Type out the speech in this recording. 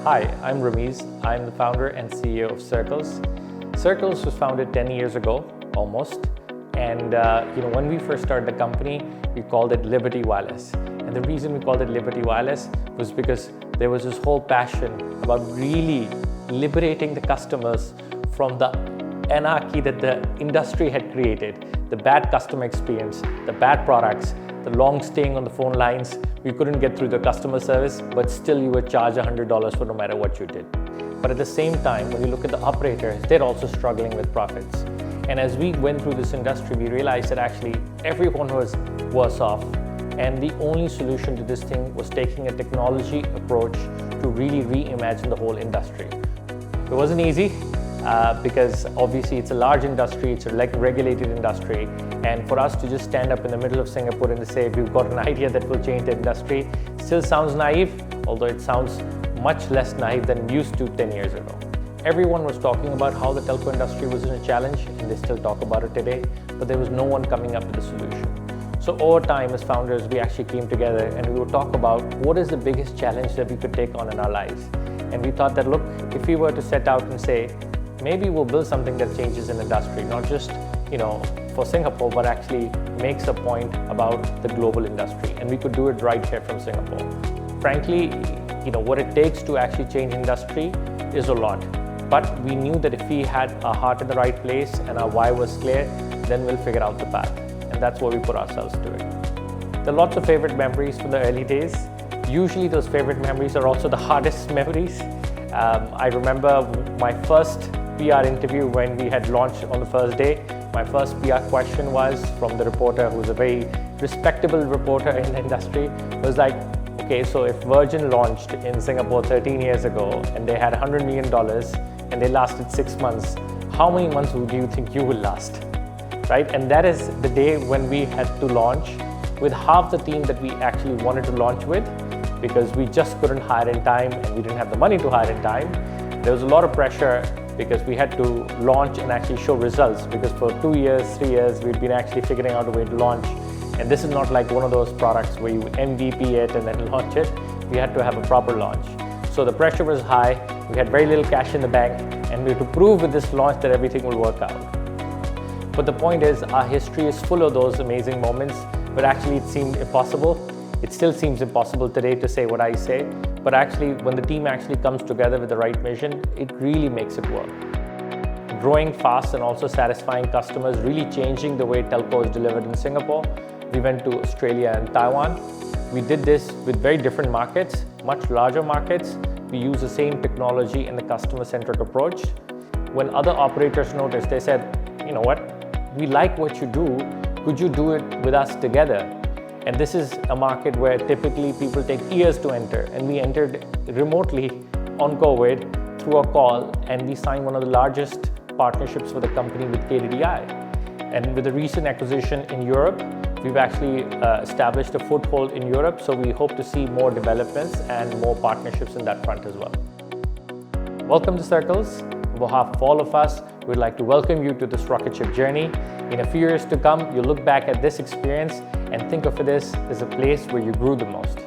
Hi, I'm Rameez. I'm the founder and CEO of Circles. Circles was founded 10 years ago, almost. And when we first started the company, we called it Liberty Wireless. And the reason we called it Liberty Wireless was because there was this whole passion about really liberating the customers from the anarchy that the industry had created, the bad customer experience, the bad products, the long staying on the phone lines. We couldn't get through the customer service, but still you would charge $100 for no matter what you did. But at the same time, when you look at the operators, they're also struggling with profits. And as we went through this industry, we realized that actually everyone was worse off. And the only solution to this thing was taking a technology approach to really reimagine the whole industry. It wasn't easy because obviously it's a large industry, it's a regulated industry. And for us to just stand up in the middle of Singapore and to say we've got an idea that will change the industry still sounds naive, although it sounds much less naive than it used to 10 years ago. Everyone was talking about how the telco industry was in a challenge, and they still talk about it today, but there was no one coming up with a solution. So over time, as founders, we actually came together and we would talk about what is the biggest challenge that we could take on in our lives. And we thought that, look, if we were to set out and say, maybe we'll build something that changes an industry, not just for Singapore, but actually makes a point about the global industry. And we could do it right here from Singapore. Frankly, what it takes to actually change industry is a lot. But we knew that if we had our heart in the right place and our why was clear, then we'll figure out the path. And that's why we put ourselves to it. There are lots of favorite memories from the early days. Usually those favorite memories are also the hardest memories. I remember my first PR interview when we had launched on the first day. My first PR question was from the reporter, who's a very respectable reporter in the industry. It was like, okay, so if Virgin launched in Singapore 13 years ago and they had $100 million and they lasted 6 months, how many months do you think you will last? Right? And that is the day when we had to launch with half the team that we actually wanted to launch with, because we just couldn't hire in time and we didn't have the money to hire in time. There was a lot of pressure because we had to launch and actually show results, because for 2 years, 3 years, we'd been actually figuring out a way to launch. And this is not like one of those products where you MVP it and then launch it. We had to have a proper launch. So the pressure was high, we had very little cash in the bank, and we had to prove with this launch that everything will work out. But the point is, our history is full of those amazing moments where actually it seemed impossible. It still seems impossible today to say what I say, but actually when the team actually comes together with the right vision, it really makes it work. Growing fast and also satisfying customers, really changing the way telco is delivered in Singapore. We went to Australia and Taiwan. We did this with very different markets, much larger markets. We use the same technology and the customer-centric approach. When other operators noticed, they said, you know what, we like what you do, could you do it with us together? And this is a market where typically people take years to enter, and we entered remotely on COVID through a call, and we signed one of the largest partnerships for the company with KDDI. And with the recent acquisition in Europe, we've actually established a foothold in Europe, so we hope to see more developments and more partnerships in that front as well. Welcome to Circles. On behalf of all of us, we'd like to welcome you to this rocket ship journey. In a few years to come, you'll look back at this experience and think of it as a place where you grew the most.